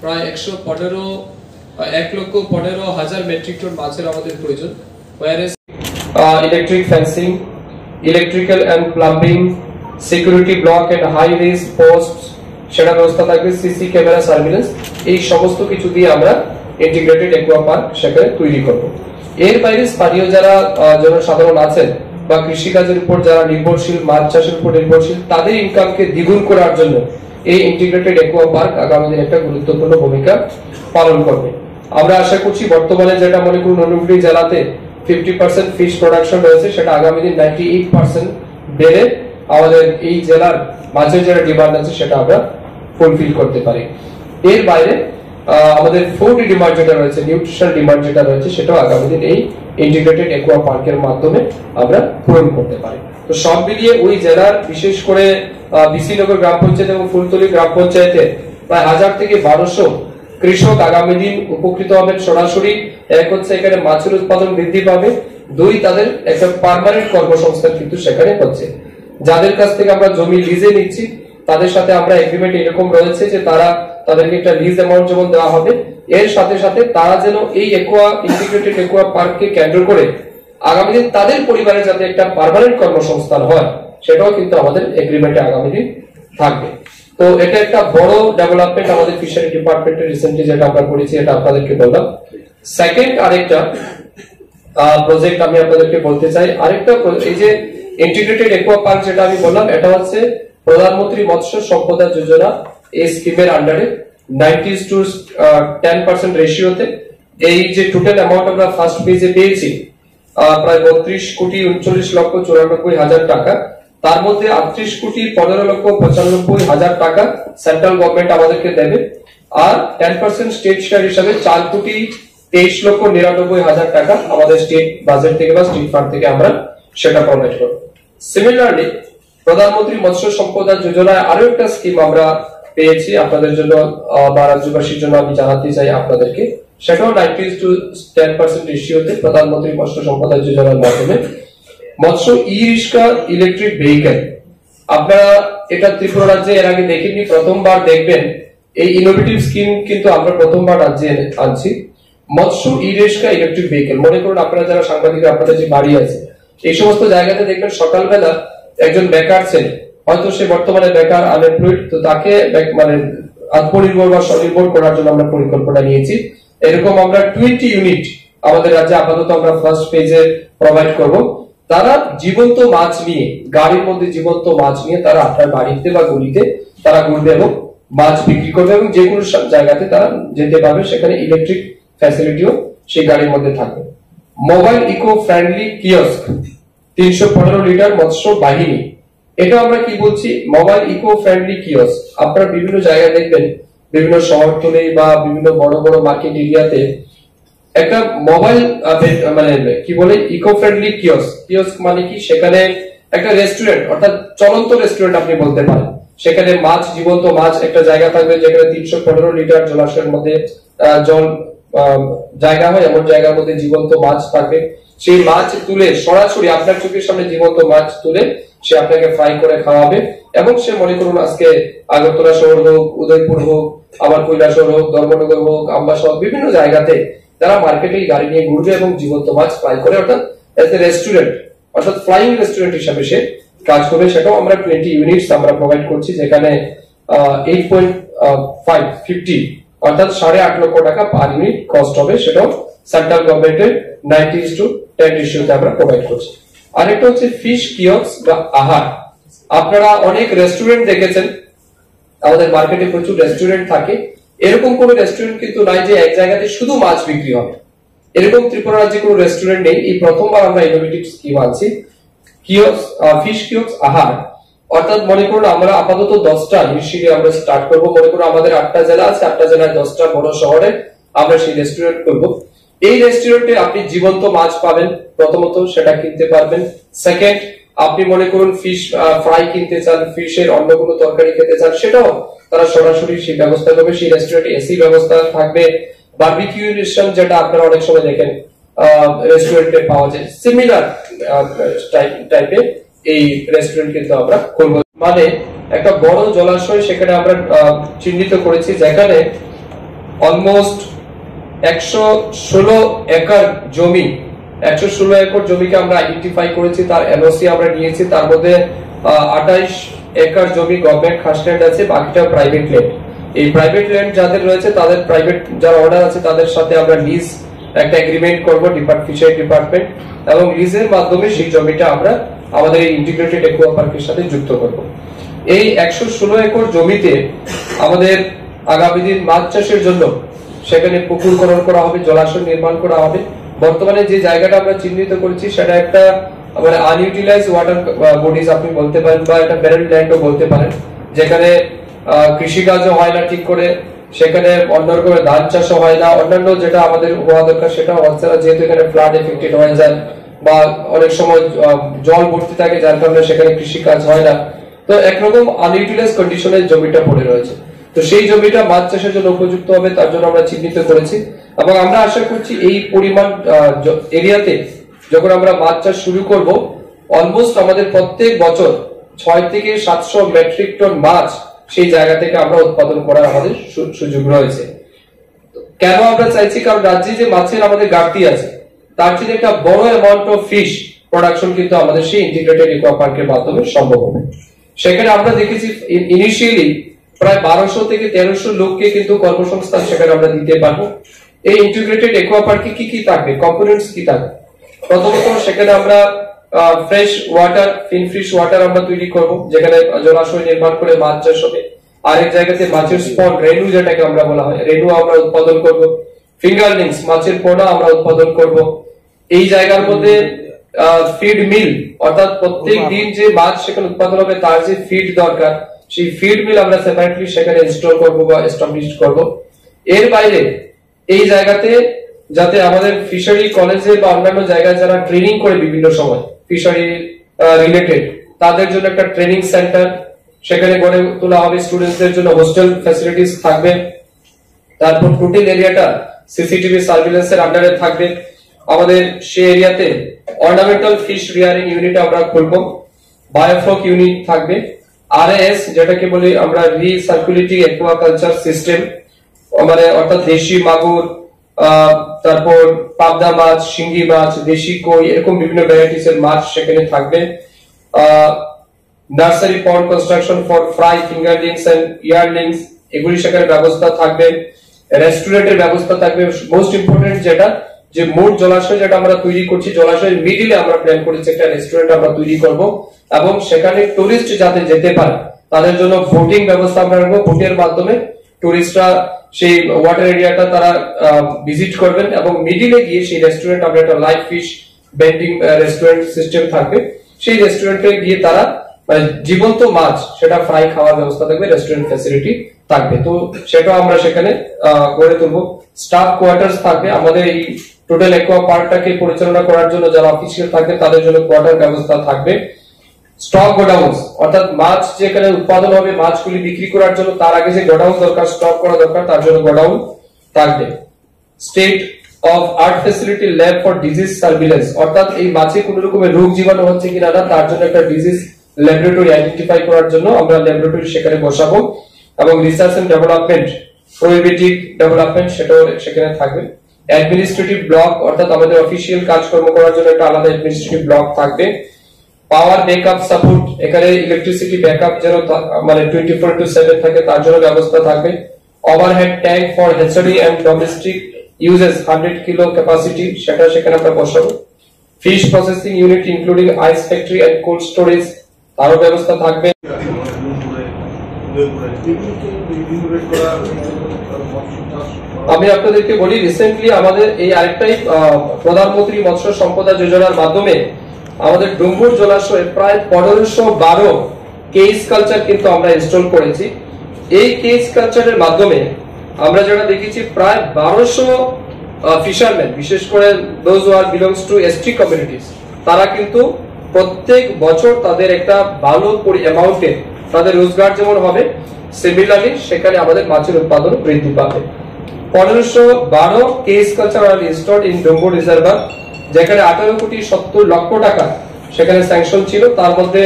প্রায় 1,15,000 metric ton মাছের আমাদের প্রয়োজন। Electric fencing, electrical and plumbing, security block and high raise post, সেটা ব্যবস্থা থাকবে, সিসি ক্যামেরা সার্ভিলেন্স, এই সমস্ত কিছু দিয়ে আমরা ইন্টিগ্রেটেড অ্যাকোয়া পার্ক সেখানে তৈরি করব। এর বাইরে স্থানীয় যারা জনসাধারণ আছেন বা কৃষিকাজের উপর যারা নির্ভরশীল, মাছ চাষের উপর নির্ভরশীল, তাদের ইনকামকে দ্বিগুণ করার জন্য এই ইন্টিগ্রেটেড অ্যাকোয়া পার্ক আগামী দিনে একটা গুরুত্বপূর্ণ ভূমিকা পালন করবে। আমরা আশা করছি বর্তমানে যেটা মনে করুন ঊনকোটি জেলাতে 50% ফিশ প্রোডাকশন রয়েছে, সেটা আগামী দিন 98% বেড়ে আমাদের এই জেলার মাছের যেটা ডিমান্ড আছে সেটা আমরা ফুলফিল করতে পারি। এর বাইরে আমাদের ফুড ডিমান্ড যেটা রয়েছে, নিউট্রিশনাল ডিমান্ড যেটা রয়েছে, সেটাও আগামী দিন এই ইন্টিগ্রেটেড অ্যাকোয়া পার্কের মাধ্যমে আমরা পূরণ করতে পারি। তো সব মিলিয়ে ওই জেলার বিশেষ করে বিসিনগর গ্রাম পঞ্চায়েত এবং ফুলতলি গ্রাম পঞ্চায়েতে প্রায় 1000 থেকে 1200 কৃষক আগামী দিন উপকৃত হবেন সরাসরি। এক হচ্ছে এখানে মাছের উৎপাদন বৃদ্ধি পাবে, দুই তাদের একটা পার্মানেন্ট কর্মসংস্থান কিন্তু সেখানে হচ্ছে। যাদের কাছ থেকে আমরা জমি লিজে নিচ্ছি তাদের সাথে আমরা এগ্রিমেন্ট এরকম রয়েছে যে তাদেরকে একটা লিজ অ্যামাউন্ট যেমন দেওয়া হবে, এর সাথে সাথে তারা যেন এই অ্যাকোয়া ইন্টিগ্রেটেড অ্যাকোয়া পার্ককে কেন্দ্র করে আগামী দিন তাদের পরিবারে যাতে একটা পার্মানেন্ট কর্মসংস্থান হয়, সেটাও কিন্তু আমাদের এগ্রিমেন্টে আগামী দিন থাকবে। তো এটা একটা বড় ডেভেলপমেন্ট আমাদের ফিশারি ডিপার্টমেন্টে রিসেন্টলি যেটা আমরা করেছি, এটা আপনাদেরকে বললাম। সেকেন্ড আরেকটা প্রজেক্ট আমি আপনাদেরকে বলতে চাই, আরেকটা এই যে ইন্টিগ্রেটেড অ্যাকোয়া পার্ক যেটা আমি বললাম, এটা হচ্ছে প্রধানমন্ত্রী মৎস্য সম্পদা যোজনা এই স্কিমের আন্ডারে 90:10% রেশিওতে এই যে টোটাল অ্যামাউন্ট আমরা ফার্স্ট ফেজে পেয়েছি প্রায় 32,39,94,000 টাকা, তার মধ্যে 38,15,95,000 টাকা সেন্ট্রাল গভর্নমেন্ট আমাদেরকে দেবে, আর 10% স্টেট শেয়ার হিসাবে 4,23,99,000 টাকা আমাদের স্টেট বাজেট থেকে বা স্টেট ফান্ড থেকে আমরা সেটা প্রোভাইড করব। সিমিলারলি প্রধানমন্ত্রী মৎস্য সম্পদা যোজনায় আরো একটা স্কিম আমরা পেয়েছি আপনাদের জন্য বা রাজ্যবাসীর জন্য আমি জানাতে চাই আপনাদেরকে, সেটাও 90:10% রেশিওতে প্রধানমন্ত্রী মৎস্য সম্পদা যোজনার মাধ্যমে মৎস্য ই রিক্সা ইলেকট্রিক ভেহিকেল। আপনারা এটা ত্রিপুরা রাজ্যে এর আগে দেখেননি, প্রথমবার দেখবেন। এই ইনোভেটিভ স্কিম কিন্তু আমরা প্রথমবার রাজ্যে আনছি। মৎস্য ই রিক্সা ইলেকট্রিক ভেহিকেল, মনে করুন আপনারা যারা সাংবাদিক আপনাদের যে বাড়ি আছে এই সমস্ত জায়গাতে দেখবেন সকালবেলা একজন বেকার ছেলে, হয়তো সে বর্তমানে বেকার আনএমপ্লয়েড, তো তাকে মানে আত্মনির্ভর বা স্বনির্ভর করার জন্য আমরা পরিকল্পনা নিয়েছি। এরকম আমরা 20 ইউনিট আমাদের রাজ্যে আপাতত আমরা ফার্স্ট ফেজে প্রোভাইড করব। তারা জীবন্ত মাছ নিয়ে, গাড়ির মধ্যে জীবন্ত মাছ নিয়ে তারা আপনার বাড়িতে বা গলিতে তারা ঘুরবে এবং মাছ বিক্রি করবে, এবং যে কোনো জায়গাতে তারা যেতে পারবে, সেখানে ইলেকট্রিক ফ্যাসিলিটিও সেই গাড়ির মধ্যে থাকবে। Mobile eco friendly kiosk 315 litre মৎস্য বাহিনী, এটা আমরা কি বলছি, মোবাইল ইকো ফ্রেন্ডলি কিয়স্ক। আপনারা বিভিন্ন জায়গায় দেখবেন, বিভিন্ন শহরতলে বা বিভিন্ন বড় বড় মার্কেট এরিয়াতে একটা মোবাইল মানে কি বলে ইকো ফ্রেন্ডলি কিয়স্ক। কিয়স্ক মানে কি, সেখানে একটা রেস্টুরেন্ট অর্থাৎ চলন্ত রেস্টুরেন্ট আপনি বলতে পারেন। সেখানে মাছ, জীবন্ত মাছ একটা জায়গা থাকবে যেখানে 315 লিটার জলাশয়ের মধ্যে জল জায়গা হয়, এমন জায়গার মধ্যে জীবন্ত মাছ থাকবে। সেই মাছ তুলে সরাসরি আপনার চোখের সামনে জীবন্ত মাছ তুলে সে আপনাকে ফ্রাই করে খাওয়াবে, এবং সে মনে করুন আজকে আগরতলা শহর হোক, উদয়পুর হোক, আবার কৈলাসহর হোক, ধর্মনগর হোক, আমবাসা হোক, বিভিন্ন জায়গাতে তারা মার্কেটে গাড়ি নিয়ে ঘুরবে এবং জীবন্ত মাছ ফ্রাই করে, অর্থাৎ এজ এ রেস্টুরেন্ট, অর্থাৎ ফ্লাইং রেস্টুরেন্ট হিসাবে সে কাজ করবে। সেটাও আমরা 20 ইউনিটস আমরা প্রোভাইড করছি, যেখানে 8.50 অর্থাৎ 8.5 লক্ষ টাকা পার ইউনিট কস্ট হবে। সেটাও সেন্ট্রাল গভর্নমেন্টের 90:10 রেশিওতে আমরা প্রোভাইড করছি। আরেকটা হচ্ছে ফিশ কিয়স্ক বা আহার। আপনারা অনেক রেস্টুরেন্ট দেখেছেন, আমাদের মার্কেটে প্রচুর রেস্টুরেন্ট থাকে। এরকম কোন রেস্টুরেন্ট কিন্তু নাই যে এক জায়গাতে শুধু মাছ বিক্রি হবে, এরকম ত্রিপুরা রাজ্যে কোনো রেস্টুরেন্ট নেই। এই প্রথমবার আমরা ইনোভেটিভ স্কিম আনছি, কিয়স্ক ফিশ কিয়স্ক আহার। অর্থাৎ মনে করুন আমরা আপাতত 10টা ইনিশিয়ালি আমরা স্টার্ট করব। মনে করুন আমাদের 8টা জেলা আছে, 8টা জেলায় 10টা বড় শহরে আমরা সেই রেস্টুরেন্ট করব। এই রেস্টুরেন্টে আপনি জীবন্ত মাছ পাবেন, প্রথমত সেটা কিনতে পারবেন। সেকেন্ড, আপনি মনে করুন ফিশ ফ্রাই কিনতে চান, ফিশের অন্য কোনো তরকারি খেতে চান, সেটাও তারা সরাসরি সেই ব্যবস্থা করবে। সেই রেস্টুরেন্টে এসি ব্যবস্থা থাকবে, বারবিকিউ রেস্টুরেন্ট যেটা আপনারা অনেক সময় দেখেন রেস্টুরেন্টে পাওয়া যায়, সিমিলার টাইপের এই রেস্টুরেন্ট কিন্তু আমরা করব। মানে একটা বড় জলাশয় সেখানে আমরা চিহ্নিত করেছি, যেখানে অলমোস্ট 116 একর জমি, 116 একর জমিকে আমরা আইডেন্টিফাই করেছি, তার এনওসি আমরা নিয়েছি। তার মধ্যে 28 একর জমি গভর্নমেন্ট খাসল্যান্ড আছে, বাকিটা প্রাইভেট ল্যান্ড। এই প্রাইভেট ল্যান্ড যাদের রয়েছে, তাদের প্রাইভেট যারা অর্ডার আছে তাদের সাথে আমরা লিজ একটা এগ্রিমেন্ট করব ফিশারি ডিপার্টমেন্ট, এবং লিজের মাধ্যমে সেই জমিটা আমরা আমাদের এই ইন্টিগ্রেটেড একুয়া পার্কের সাথে যুক্ত করব। এই 116 একর জমিতে আমাদের আগামী দিন মাছ চাষের জন্য সেখানে পুকুর খনন করা হবে, জলাশয় নির্মাণ করা হবে। বর্তমানে যে জায়গাটা আমরা চিহ্নিত করেছি সেটা একটা মানে আনইউটিলাইজ ওয়াটার বডিজ আপনি বলতে পারেন, বা একটা ব্যারেল ল্যান্ডও বলতে পারেন, যেখানে কৃষিকাজও হয় না ঠিক করে, সেখানে অন্য রকমের ধান চাষও হয় না, অন্যান্য যেটা আমাদের হওয়া দরকার সেটা হচ্ছে না, যেহেতু এখানে ফ্লাড এফেক্টেড হয়ে যায় বা অনেক সময় জল ভর্তি থাকে, যার কারণে সেখানে কৃষিকাজ হয় না। তো একরকম আনইউটিলাইজ কন্ডিশনের জমিটা পড়ে রয়েছে। তো সেই জমিটা মাছ চাষের জন্য উপযুক্ত হবে, তার জন্য আমরা চিহ্নিত করেছি, এবং আমরা আশা করছি এই পরিমাণ এরিয়াতে যখন আমরা মাছ চাষ শুরু করব, অলমোস্ট আমাদের প্রত্যেক বছর 6 থেকে 700 মেট্রিক টন মাছ সেই জায়গা থেকে আমরা উৎপাদন করার আমাদের সুযোগ রয়েছে। কেন আমরা চাইছি? কারণ রাজ্যে যে মাছের আমাদের ঘাটতি আছে, তার জন্য একটা বড় অ্যামাউন্ট অফ ফিশ প্রোডাকশন কিন্তু আমাদের সেই ইন্টিগ্রেটেড একুয়া পার্কের মাধ্যমে সম্ভব হবে। সেখানে আমরা দেখেছি ইনিশিয়ালি প্রায় 1200 থেকে 1300 লোককে কিন্তু কর্মসংস্থান সেখানে আমরা দিতে পারবো। এই ইন্টিগ্রেটেড একুয়া পার্কে কি কি থাকবে, কম্পোনেন্টস কি থাকবে? প্রথমত সেখানে আমরা ফ্রেশ ওয়াটার, ফিশ ওয়াটার আমরা তৈরি করব, যেখানে জলাশয় নির্মাণ করে মাছ চাষ হবে। আরেক জায়গাতে মাছের স্পট, রেনু যেটাকে আমরা বলা হয়, রেনু আমরা উৎপাদন করব। ফিঙ্গারলিংস, মাছের পোনা আমরা উৎপাদন করব। এই জায়গার মধ্যে ফিড মিল, অর্থাৎ প্রত্যেক দিন যে মাছ সেখানে উৎপাদন হবে তার যে ফিড দরকার, সেই ফিড মিল আমরা সেপারেটলি সেখানে ইনস্টল করব বা এস্টাবলিশ করব। এর বাইরে এই জায়গাতে যাতে আমাদের ফিশারি কলেজে বা অন্যান্য জায়গায় যারা ট্রেনিং করে বিভিন্ন সময় ফিশারি রিলেটেড, তাদের জন্য একটা ট্রেনিং সেন্টার সেখানে গড়ে তোলা হবে। স্টুডেন্টদের জন্য হোস্টেল ফ্যাসিলিটিস থাকবে। তারপর টোটাল এরিয়াটা সিসিটিভি সার্ভিলেন্সের আন্ডারে থাকবে। আমাদের সেই এরিয়াতে অর্নামেন্টাল ফিশ রিয়ারিং ইউনিট আমরা খুলবো, বায়োফ্লক ইউনিট থাকবে, আরএস যেটাকে বলি আমরা রিসার্কুলেটিং অ্যাকুয়াকালচার সিস্টেম, মানে অর্থাৎ দেশি মাগুর, তারপর পাবদা মাছ, শিঙ্গি মাছ, দেশি কই, এরকম বিভিন্ন ভ্যারাইটিস এর মাছ সেখানে থাকবে। Nursery pond construction for fry, fingerlings and yearlings, এগুলি সেখানে ব্যবস্থা থাকবে। রেস্টুরেন্টের ব্যবস্থা থাকবে। মোস্ট ইম্পর্টেন্ট যেটা, যে মোট জলাশয় যেটা আমরা তৈরি করছি, জলাশয়ের মিডিলে আমরা প্ল্যান করেছি একটা রেস্টুরেন্ট আমরা তৈরি করব, এবং সেখানে টুরিস্ট যাতে যেতে পারে তাদের জন্য বোটিং ব্যবস্থা আমরা রাখবো। বোটের মাধ্যমে টুরিস্টরা সেই ওয়াটার এরিয়াটা তারা ভিজিট করবেন, এবং মিডিলে গিয়ে সেই রেস্টুরেন্ট আমরা একটা live fish bending restaurant system থাকবে। সেই রেস্টুরেন্টে গিয়ে তারা মানে জীবন্ত মাছ সেটা ফ্রাই খাওয়ার ব্যবস্থা থাকবে, রেস্টুরেন্ট ফ্যাসিলিটি থাকবে। তো সেটা আমরা সেখানে গড়ে তুলবো। স্টাফ কোয়ার্টার্স থাকবে। আমাদের এই টোটাল একুয়া পার্কটাকে পরিচালনা করার জন্য যারা অফিসিয়াল থাকবে তাদের জন্য কোয়ার্টার ব্যবস্থা থাকবে। স্টক গোডাউন্স, অর্থাৎ মাছ যেখানে উৎপাদন হবে মাছগুলি বিক্রি করার জন্য তার আগে যে গোডাউন দরকার, স্টক করা দরকার, তার জন্য গোডাউন থাকবে। State of art facility lab for disease surveillance, অর্থাৎ এই মাছে কোনো রকমের রোগ জীবাণু হচ্ছে কিনা না তার জন্য একটা ডিজিজ ল্যাবরেটরি আইডেন্টিফাই করার জন্য আমরা ল্যাবরেটরি সেখানে বসাবো। এবং রিসার্চ এন্ড ডেভেলপমেন্ট, প্রোহিবিটিভ ডেভেলপমেন্ট সেটাও সেখানে থাকবে। অ্যাডমিনিস্ট্রেটিভ ব্লক, অর্থাৎ আমাদের অফিসিয়াল কাজকর্ম করার জন্য একটা আলাদা অ্যাডমিনিস্ট্রেটিভ ব্লক থাকবে। পাওয়ার ব্যাকআপ সাপোর্ট, এখানে ইলেকট্রিসিটি ব্যাকআপ যেন মানে 24/7 থাকে তার জন্য ব্যবস্থা থাকবে। Overhead tank for hatchery and domestic uses 100 kilo capacity, সেটা সেখানে আমরা বসাবো। Fish processing unit including ice factory and cold storage, তারও ব্যবস্থা থাকবে। আমি আপনাদেরকে বলি, রিসেন্টলি আমাদের এই আরেকটাই প্রধানমন্ত্রী মৎস্য সম্পদা যোজনার মাধ্যমে আমাদের ডুম্বুর জলাশয়ে প্রায় 1512 কেজ কালচার কিন্তু আমরা ইনস্টল করেছি। এই কেজ কালচারের মাধ্যমে আমরা যেটা দেখেছি প্রায় 1200 ফিশারম্যান, বিশেষ করে those who are belongs to ST communities, তারা কিন্তু প্রত্যেক বছর তাদের একটা ভালো অ্যামাউন্টে তাদের রোজগার যেমন হবে, সিমিলারলি সেখানে আমাদের মাছের উৎপাদন বৃদ্ধি পাবে। 1512 cage culture are installed in Dumbur reservoir, যেখানে 18 কোটি 70 লক্ষ টাকা সেখানে স্যাংশন ছিল। তার মধ্যে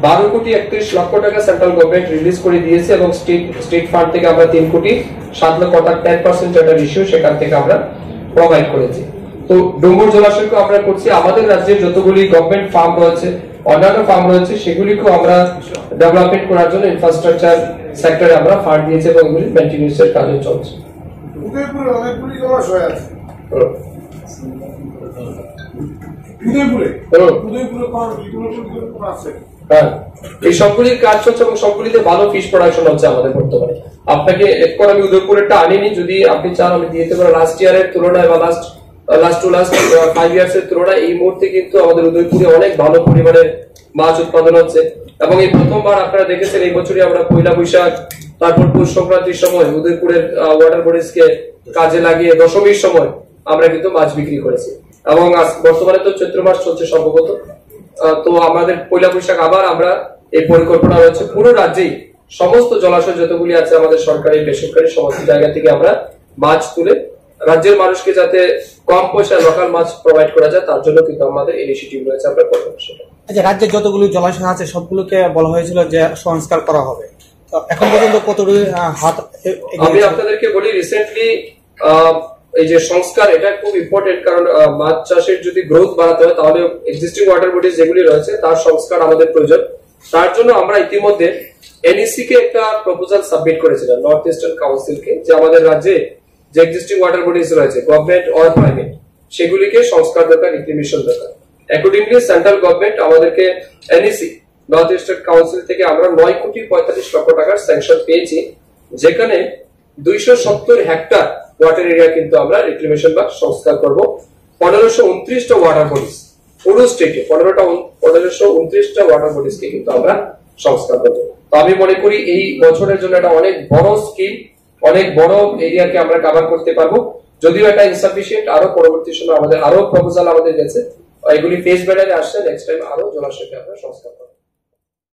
12,31,00,000 টাকা সেন্ট্রাল গভর্নমেন্ট রিলিজ করে দিয়েছে এবং স্টেট ফান্ড থেকে আমরা 3,07,00,000 টাকা 10% যেটা রেশিও সেখান থেকে আমরা প্রোভাইড করেছি। তো ডুমুর জলাশয়কে আমরা করছি, আমাদের রাজ্যের যতগুলি গভর্নমেন্ট ফার্ম রয়েছে, অন্যান্য ফার্ম রয়েছে, সেগুলিকেও আমরা ডেভেলপমেন্ট করার জন্য ইনফ্রাস্ট্রাকচার সেক্টরে আমরা ফান্ড দিয়েছি এবং এগুলি মেইনটেনেন্স এর কাজে চলছে। উদয়পুরে অনেকগুলি জলাশয় আছে। উদয়পুরে আছে। হ্যাঁ, এই সবগুলির কাজ হচ্ছে এবং সবগুলিতে ভালো ফিশ প্রোডাকশন হচ্ছে আমাদের বর্তমানে। আপনাকে এখন আমি উদয়পুরেরটা আনিনি, যদি আপনি চান আমি দিয়ে দিতে পারি। লাস্ট ইয়ারের তুলনায় বা লাস্ট 5 ইয়ার্স এর তুলনায় এই মুহূর্তে কিন্তু আমাদের উদয়পুরে অনেক ভালো পরিমাণের মাছ উৎপাদন হচ্ছে এবং এই প্রথমবার আপনারা দেখেছেন এই বছরই আমরা পয়লা বৈশাখ, তারপর পৌষ সংক্রান্তির সময় উদয়পুরের ওয়াটার বডিজ কে কাজে লাগিয়ে দশমীর সময় আমরা কিন্তু মাছ বিক্রি করেছি এবং বর্তমানে তো চৈত্র মাস চলছে সম্ভবত। তো আমাদের পয়লা বৈশাখ আবার আমরা এই পরিকল্পনা রয়েছে পুরো রাজ্যেই সমস্ত জলাশয় যতগুলি আছে আমাদের সরকারি বেসরকারি সমস্ত জায়গা থেকে আমরা মাছ তুলে রাজ্যের মানুষকে যাতে কম পয়সায় লোকাল মাছ প্রোভাইড করা যায় তার জন্য কিন্তু আমাদের ইনিশিয়েটিভ রয়েছে। আমরা করবো সেটা। আচ্ছা, রাজ্যের যতগুলো জলাশয় আছে সবগুলোকে বলা হয়েছিল যে সংস্কার করা হবে, তো এখন পর্যন্ত কতটুকু হাত? আমি আপনাদেরকে বলি, রিসেন্টলি এই যে সংস্কার এটা খুব ইম্পর্টেন্ট, কারণ মাছ চাষের যদি গ্রোথ বাড়াতে হয় তাহলে এক্সিস্টিং ওয়াটার বডিজ যেগুলি রয়েছে তার সংস্কার আমাদের প্রয়োজন। তার জন্য আমরা ইতিমধ্যে এনইসি কে একটা প্রপোজাল সাবমিট করেছিলাম, নর্থ ইস্টার্ন কাউন্সিলকে, যে আমাদের রাজ্যে যে এক্সিস্টিং ওয়াটার বডিজ রয়েছে গভর্নমেন্ট অর প্রাইভেট সেগুলিকে সংস্কার দরকার, রিক্রিমেশন দরকার। অ্যাকর্ডিংলি সেন্ট্রাল গভর্নমেন্ট আমাদেরকে এনইসি নর্থ ইস্টার্ন কাউন্সিল থেকে আমরা 9,45,00,000 টাকার স্যাংশন পেয়েছি, যেখানে 270 হেক্টর ওয়াটার এরিয়া কিন্তু আমরা রিক্রিমেশন বা সংস্কার করব। 1529টা ওয়াটার বডিজ পুরো স্টেটে 1529টা ওয়াটার বডিজকে কিন্তু আমরা সংস্কার করব। তো আমি মনে করি এই বছরের জন্য এটা অনেক বড় স্কিম, অনেক বড় এরিয়াকে আমরা কভার করতে পারবো। যদিও এটা ইনসাফিসিয়েন্ট, আরো পরবর্তী সময় আমাদের আরো প্রপোজাল আমাদের গেছে, এগুলি ফেস ব্যাটারে আসছে, নেক্সট টাইম আরো জলাশয়কে আমরা সংস্কার করব।